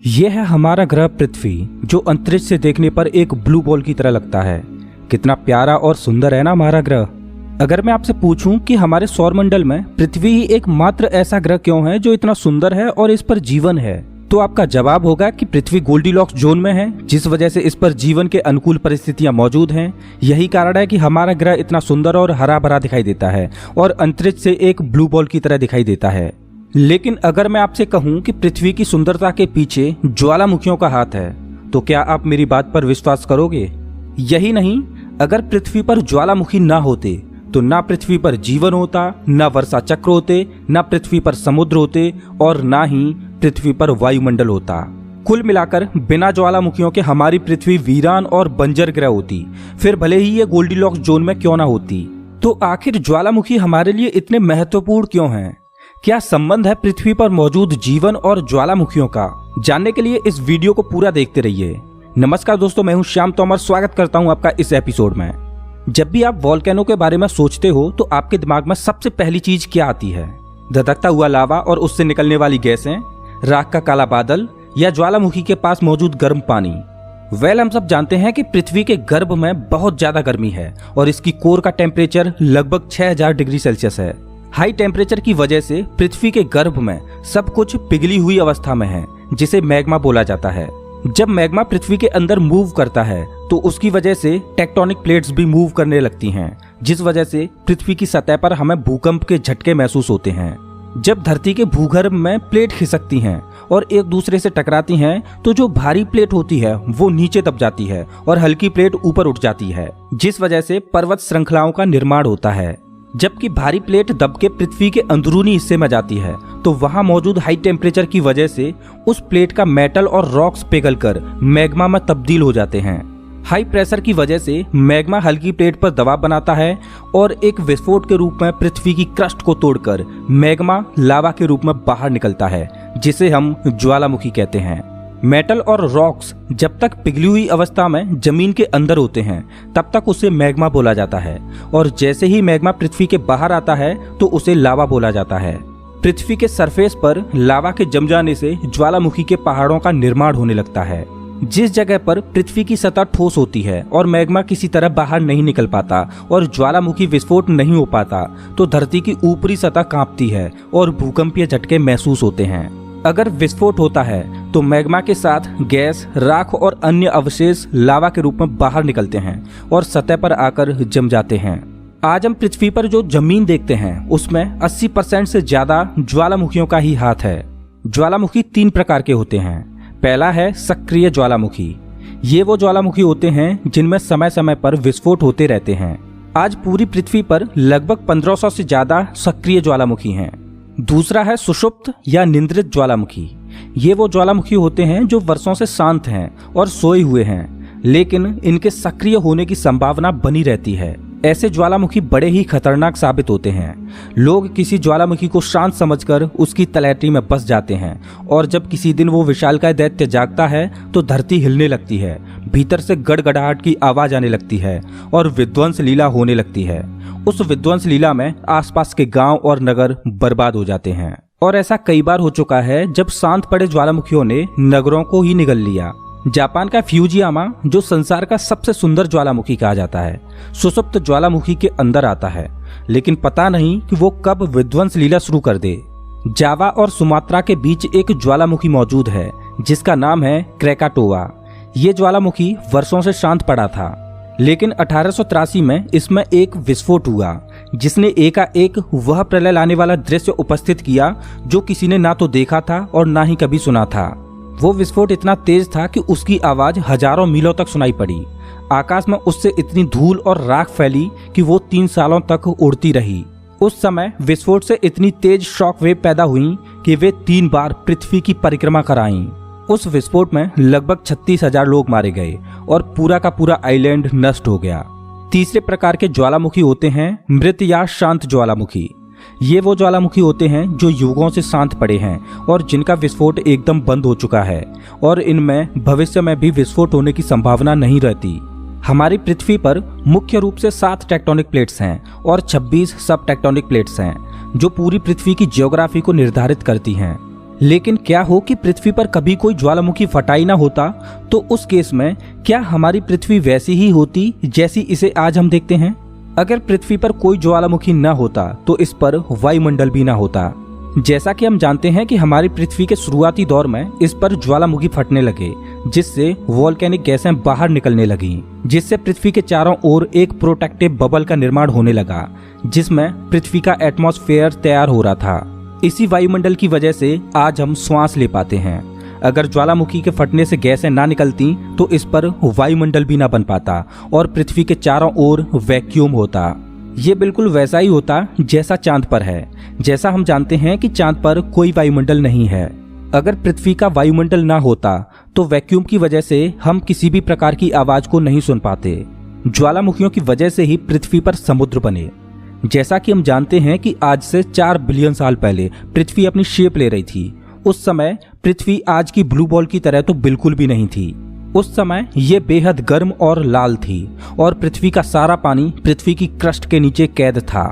यह है हमारा ग्रह पृथ्वी, जो अंतरिक्ष से देखने पर एक ब्लू बॉल की तरह लगता है। कितना प्यारा और सुंदर है ना हमारा ग्रह। अगर मैं आपसे पूछूं कि हमारे सौरमंडल में पृथ्वी ही एकमात्र ऐसा ग्रह क्यों है जो इतना सुंदर है और इस पर जीवन है, तो आपका जवाब होगा कि पृथ्वी गोल्डीलॉक्स जोन में है, जिस वजह से इस पर जीवन के अनुकूल परिस्थितियां मौजूद हैं। यही कारण है कि हमारा ग्रह इतना सुंदर और हरा भरा दिखाई देता है और अंतरिक्ष से एक ब्लू बॉल की तरह दिखाई देता है। लेकिन अगर मैं आपसे कहूं कि पृथ्वी की सुंदरता के पीछे ज्वालामुखियों का हाथ है, तो क्या आप मेरी बात पर विश्वास करोगे? यही नहीं, अगर पृथ्वी पर ज्वालामुखी ना होते तो ना पृथ्वी पर जीवन होता, ना वर्षा चक्र होते, ना पृथ्वी पर समुद्र होते और ना ही पृथ्वी पर वायुमंडल होता। कुल मिलाकर बिना ज्वालामुखियों के हमारी पृथ्वी वीरान और बंजर ग्रह होती, फिर भले ही ये गोल्डीलॉक्स जोन में क्यों ना होती। तो आखिर ज्वालामुखी हमारे लिए इतने महत्वपूर्ण क्यों हैं? क्या संबंध है पृथ्वी पर मौजूद जीवन और ज्वालामुखियों का? जानने के लिए इस वीडियो को पूरा देखते रहिए। नमस्कार दोस्तों, मैं हूं श्याम तोमर। स्वागत करता हूं आपका इस एपिसोड में। जब भी आप वोल्केनो के बारे में सोचते हो तो आपके दिमाग में सबसे पहली चीज क्या आती है? धधकता हुआ लावा और उससे निकलने वाली गैसें, राख का काला बादल या ज्वालामुखी के पास मौजूद गर्म पानी? हम सब जानते हैं कि पृथ्वी के गर्भ में बहुत ज्यादा गर्मी है और इसकी कोर का टेम्परेचर लगभग 6000 डिग्री सेल्सियस है। हाई टेम्परेचर की वजह से पृथ्वी के गर्भ में सब कुछ पिघली हुई अवस्था में है, जिसे मैग्मा बोला जाता है। जब मैग्मा पृथ्वी के अंदर मूव करता है तो उसकी वजह से टेक्टोनिक प्लेट्स भी मूव करने लगती हैं, जिस वजह से पृथ्वी की सतह पर हमें भूकंप के झटके महसूस होते हैं। जब धरती के भूगर्भ में प्लेट खिसकती हैं और एक दूसरे से टकराती हैं, तो जो भारी प्लेट होती है वो नीचे दब जाती है और हल्की प्लेट ऊपर उठ जाती है, जिस वजह से पर्वत श्रृंखलाओं का निर्माण होता है। जबकि भारी प्लेट दब के पृथ्वी के अंदरूनी हिस्से में जाती है, तो वहां मौजूद हाई टेम्परेचर की वजह से उस प्लेट का मेटल और रॉक्स पिघलकर मैग्मा में तब्दील हो जाते हैं। हाई प्रेशर की वजह से मैग्मा हल्की प्लेट पर दबाव बनाता है और एक विस्फोट के रूप में पृथ्वी की क्रस्ट को तोड़कर मैग्मा लावा के रूप में बाहर निकलता है, जिसे हम ज्वालामुखी कहते हैं। मेटल और रॉक्स जब तक पिघली हुई अवस्था में जमीन के अंदर होते हैं, तब तक उसे मैग्मा बोला जाता है, और जैसे ही मैग्मा पृथ्वी के बाहर आता है तो उसे लावा बोला जाता है। पृथ्वी के सरफेस पर लावा के जम जाने से ज्वालामुखी के पहाड़ों का निर्माण होने लगता है। जिस जगह पर पृथ्वी की सतह ठोस होती है और मैग्मा किसी तरह बाहर नहीं निकल पाता और ज्वालामुखी विस्फोट नहीं हो पाता, तो धरती की ऊपरी सतह कांपती है और भूकंपीय झटके महसूस होते हैं। अगर विस्फोट होता है तो मैग्मा के साथ गैस, राख और अन्य अवशेष लावा के रूप में बाहर निकलते हैं और सतह पर आकर जम जाते हैं। आज हम पृथ्वी पर जो जमीन देखते हैं उसमें 80% से ज्यादा ज्वालामुखियों का ही हाथ है। ज्वालामुखी 3 प्रकार के होते हैं। पहला है सक्रिय ज्वालामुखी। ये वो ज्वालामुखी होते हैं जिनमें समय समय पर विस्फोट होते रहते हैं। आज पूरी पृथ्वी पर लगभग 1500 से ज्यादा सक्रिय ज्वालामुखी हैं। दूसरा है सुषुप्त या निंद्रित ज्वालामुखी। ये वो ज्वालामुखी होते हैं जो वर्षों से शांत हैं और सोए हुए हैं, लेकिन इनके सक्रिय होने की संभावना बनी रहती है। ऐसे ज्वालामुखी बड़े ही खतरनाक साबित होते हैं। लोग किसी ज्वालामुखी को शांत समझकर उसकी तलहटी में बस जाते हैं, और जब किसी दिन वो विशालकाय दैत्य जागता है तो धरती हिलने लगती है, भीतर से गड़गड़ाहट की आवाज आने लगती है और विध्वंस लीला होने लगती है। उस विध्वंस लीला में आसपास के गांव और नगर बर्बाद हो जाते हैं। और ऐसा कई बार हो चुका है जब शांत पड़े ज्वालामुखियों ने नगरों को ही निगल लिया। जापान का फ्यूजियामा, जो संसार का सबसे सुंदर ज्वालामुखी कहा जाता है, सुषुप्त ज्वालामुखी के अंदर आता है, लेकिन पता नहीं कि वो कब विध्वंस लीला शुरू कर दे। जावा और सुमात्रा के बीच एक ज्वालामुखी मौजूद है जिसका नाम है क्रैकाटोवा। ये ज्वालामुखी वर्षों से शांत पड़ा था, लेकिन 1883 में इसमें एक विस्फोट हुआ जिसने एकाएक वह प्रलय लाने वाला दृश्य उपस्थित किया जो किसी ने ना तो देखा था और ना ही कभी सुना था। वो विस्फोट इतना तेज था कि उसकी आवाज हजारों मीलों तक सुनाई पड़ी। आकाश में उससे इतनी धूल और राख फैली कि वो 3 सालों तक उड़ती रही। उस समय विस्फोट से इतनी तेज शॉक वेव पैदा हुई कि वे 3 बार पृथ्वी की परिक्रमा कराईं। उस विस्फोट में लगभग 36,000 लोग मारे गए और पूरा का पूरा आइलैंड नष्ट हो गया। तीसरे प्रकार के ज्वालामुखी होते हैं मृत या शांत ज्वालामुखी। ये वो ज्वालामुखी होते हैं जो युगों से शांत पड़े हैं और जिनका विस्फोट एकदम बंद हो चुका है, और इनमें भविष्य में भी विस्फोट होने की संभावना नहीं रहती। हमारी पृथ्वी पर मुख्य रूप से 7 टेक्टोनिक प्लेट्स हैं और 26 सब टेक्टोनिक प्लेट्स हैं, जो पूरी पृथ्वी की ज्योग्राफी को निर्धारित करती हैं। लेकिन क्या हो कि पृथ्वी पर कभी कोई ज्वालामुखी फटाई ना होता, तो उस केस में क्या हमारी पृथ्वी वैसी ही होती जैसी इसे आज हम देखते हैं? अगर पृथ्वी पर कोई ज्वालामुखी न होता तो इस पर वायुमंडल भी ना होता। जैसा कि हम जानते हैं कि हमारी पृथ्वी के शुरुआती दौर में इस पर ज्वालामुखी फटने लगे, जिससे वोल्केनिक गैसें बाहर निकलने लगीं, जिससे पृथ्वी के चारों ओर एक प्रोटेक्टिव बबल का निर्माण होने लगा, जिसमें पृथ्वी का एटमॉस्फेयर तैयार हो रहा था। इसी वायुमंडल की वजह से आज हम श्वास ले पाते हैं। अगर ज्वालामुखी के फटने से गैसें ना निकलती तो इस पर वायुमंडल भी ना बन पाता और पृथ्वी के चारों ओर वैक्यूम होता। ये बिल्कुल वैसा ही होता जैसा चांद पर है। जैसा हम जानते हैं कि चांद पर कोई वायुमंडल नहीं है। अगर पृथ्वी का वायुमंडल ना होता तो वैक्यूम की वजह से हम किसी भी प्रकार की आवाज को नहीं सुन पाते। ज्वालामुखियों की वजह से ही पृथ्वी पर समुद्र बने। जैसा कि हम जानते हैं कि आज से 4 बिलियन साल पहले पृथ्वी अपनी शेप ले रही थी। उस समय पृथ्वी आज की ब्लू बॉल की तरह तो बिल्कुल भी नहीं थी। उस समय ये बेहद गर्म और लाल थी और पृथ्वी का सारा पानी पृथ्वी की क्रस्ट के नीचे कैद था।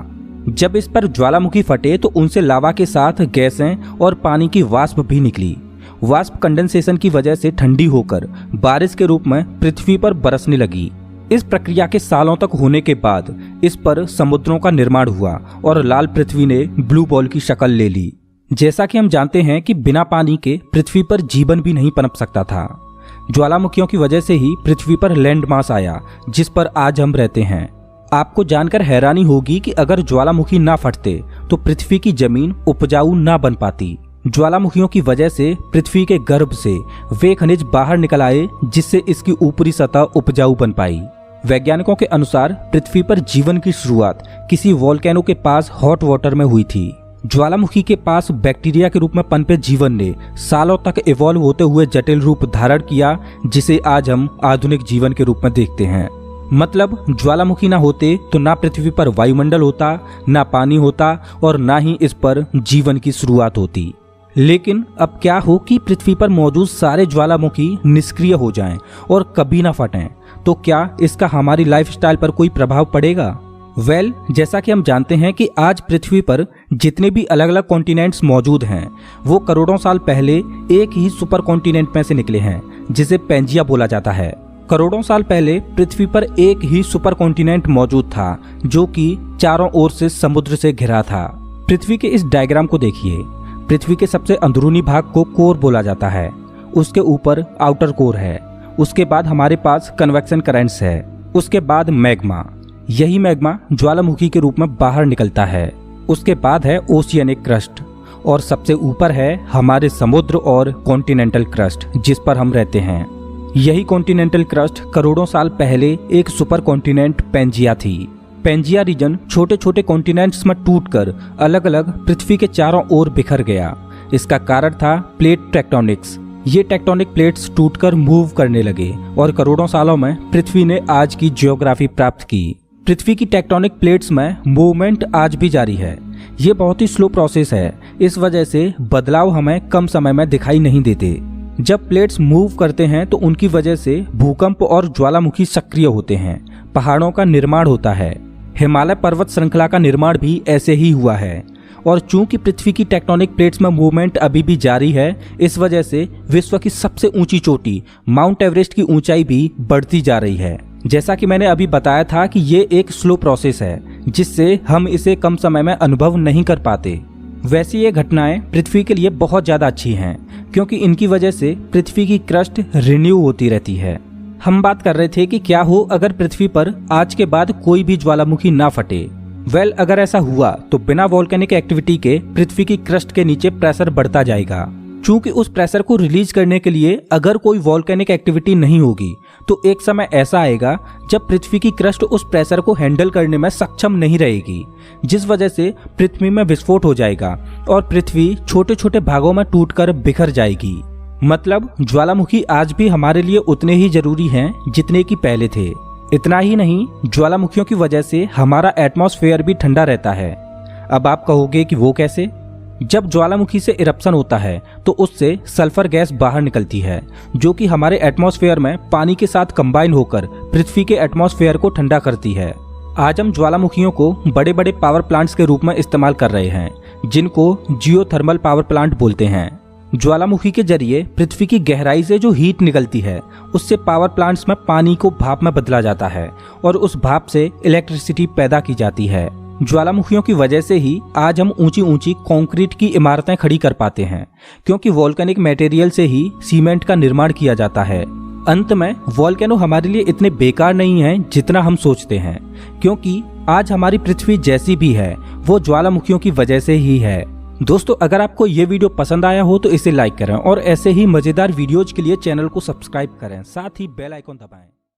जब इस पर ज्वालामुखी फटे तो उनसे लावा के साथ गैसें और पानी की वाष्प भी निकली। वाष्प कंडेंसेशन की वजह से ठंडी होकर बारिश के रूप में पृथ्वी पर बरसने लगी। इस प्रक्रिया के सालों तक होने के बाद इस पर समुद्रों का निर्माण हुआ और लाल पृथ्वी ने ब्लू बॉल की शक्ल ले ली। जैसा कि हम जानते हैं कि बिना पानी के पृथ्वी पर जीवन भी नहीं पनप सकता था। ज्वालामुखियों की वजह से ही पृथ्वी पर लैंड मास आया, जिस पर आज हम रहते हैं। आपको जानकर हैरानी होगी कि अगर ज्वालामुखी ना फटते तो पृथ्वी की जमीन उपजाऊ ना बन पाती। ज्वालामुखियों की वजह से पृथ्वी के गर्भ से वे खनिज बाहर निकल आए, जिससे इसकी ऊपरी सतह उपजाऊ बन पाई। वैज्ञानिकों के अनुसार पृथ्वी पर जीवन की शुरुआत किसी वोल्केनो के पास हॉट वाटर में हुई थी। ज्वालामुखी के पास बैक्टीरिया के रूप में पनपे जीवन ने सालों तक इवॉल्व होते हुए जटिल रूप धारण किया, जिसे आज हम आधुनिक जीवन के रूप में देखते हैं। मतलब ज्वालामुखी ना होते तो ना पृथ्वी पर वायुमंडल होता, ना पानी होता और ना ही इस पर जीवन की शुरुआत होती। लेकिन अब क्या हो कि पृथ्वी पर मौजूद सारे ज्वालामुखी निष्क्रिय हो जाएं और कभी ना फटें, तो क्या इसका हमारी लाइफस्टाइल पर कोई प्रभाव पड़ेगा? जैसा कि हम जानते हैं कि आज पृथ्वी पर जितने भी अलग अलग कॉन्टिनेंट्स मौजूद हैं, वो करोड़ों साल पहले एक ही सुपर कॉन्टिनेंट में से निकले हैं, जिसे पेंजिया बोला जाता है। करोड़ों साल पहले पृथ्वी पर एक ही सुपर कॉन्टिनेंट मौजूद था, जो कि चारों ओर से समुद्र से घिरा था। पृथ्वी के इस डायग्राम को देखिए। पृथ्वी के सबसे अंदरूनी भाग को कोर बोला जाता है। उसके ऊपर आउटर कोर है। उसके बाद हमारे पास कन्वेक्शन करंट्स है। उसके बाद मैग्मा। यही मैग्मा ज्वालामुखी के रूप में बाहर निकलता है। उसके बाद है ओशियनिक क्रस्ट और सबसे ऊपर है हमारे समुद्र और कॉन्टिनेंटल क्रस्ट, जिस पर हम रहते हैं। यही कॉन्टिनेंटल क्रस्ट करोड़ों साल पहले एक सुपर कॉन्टिनेंट पेंजिया थी। पेंजिया रीजन छोटे छोटे कॉन्टिनेंट्स में टूटकर अलग अलग पृथ्वी के चारों ओर बिखर गया। इसका कारण था प्लेट टेक्टोनिक्स। ये टेक्टोनिक प्लेट्स टूटकर मूव करने लगे और करोड़ों सालों में पृथ्वी ने आज की जियोग्राफी प्राप्त की। पृथ्वी की टेक्टोनिक प्लेट्स में मूवमेंट आज भी जारी है। ये बहुत ही स्लो प्रोसेस है, इस वजह से बदलाव हमें कम समय में दिखाई नहीं देते। जब प्लेट्स मूव करते हैं तो उनकी वजह से भूकंप और ज्वालामुखी सक्रिय होते हैं, पहाड़ों का निर्माण होता है। हिमालय पर्वत श्रृंखला का निर्माण भी ऐसे ही हुआ है। और चूंकि पृथ्वी की टेक्टोनिक प्लेट्स में मूवमेंट अभी भी जारी है, इस वजह से विश्व की सबसे ऊंची चोटी माउंट एवरेस्ट की ऊंचाई भी बढ़ती जा रही है। जैसा कि मैंने अभी बताया था कि ये एक स्लो प्रोसेस है, जिससे हम इसे कम समय में अनुभव नहीं कर पाते। वैसे ये घटनाएं पृथ्वी के लिए बहुत ज्यादा अच्छी हैं, क्योंकि इनकी वजह से पृथ्वी की क्रस्ट रिन्यू होती रहती है। हम बात कर रहे थे कि क्या हो अगर पृथ्वी पर आज के बाद कोई भी ज्वालामुखी ना फटे। अगर ऐसा हुआ तो बिना वोल्केनिक एक्टिविटी के पृथ्वी की क्रस्ट के नीचे प्रेशर बढ़ता जाएगा। चूंकि उस प्रेशर को रिलीज करने के लिए अगर कोई वोल्केनिक एक्टिविटी नहीं होगी, तो एक समय ऐसा आएगा जब पृथ्वी की क्रस्ट उस प्रेशर को हैंडल करने में सक्षम नहीं रहेगी, जिस वजह से पृथ्वी में विस्फोट हो जाएगा और पृथ्वी छोटे छोटे भागों में टूटकर बिखर जाएगी। मतलब ज्वालामुखी आज भी हमारे लिए उतने ही जरूरी हैं जितने कि पहले थे। इतना ही नहीं, ज्वालामुखियों की वजह से हमारा एटमॉस्फेयर भी ठंडा रहता है। अब आप कहोगे कि वो कैसे? जब ज्वालामुखी से इरप्शन होता है तो उससे सल्फर गैस बाहर निकलती है, जो कि हमारे एटमॉस्फेयर में पानी के साथ कंबाइन होकर पृथ्वी के एटमॉस्फेयर को ठंडा करती है। आज हम ज्वालामुखियों को बड़े बड़े पावर प्लांट्स के रूप में इस्तेमाल कर रहे हैं, जिनको जियोथर्मल पावर प्लांट बोलते हैं। ज्वालामुखी के जरिए पृथ्वी की गहराई से जो हीट निकलती है उससे पावर प्लांट्स में पानी को भाप में बदला जाता है और उस भाप से इलेक्ट्रिसिटी पैदा की जाती है। ज्वालामुखियों की वजह से ही आज हम ऊंची ऊंची कंक्रीट की इमारतें खड़ी कर पाते हैं, क्योंकि वोल्केनिक मटेरियल से ही सीमेंट का निर्माण किया जाता है। अंत में वोल्केनो हमारे लिए इतने बेकार नहीं है जितना हम सोचते हैं, क्योंकि आज हमारी पृथ्वी जैसी भी है वो ज्वालामुखियों की वजह से ही है। दोस्तों, अगर आपको ये वीडियो पसंद आया हो तो इसे लाइक करें और ऐसे ही मजेदार वीडियोज के लिए चैनल को सब्सक्राइब करें, साथ ही बेल आइकन दबाएं।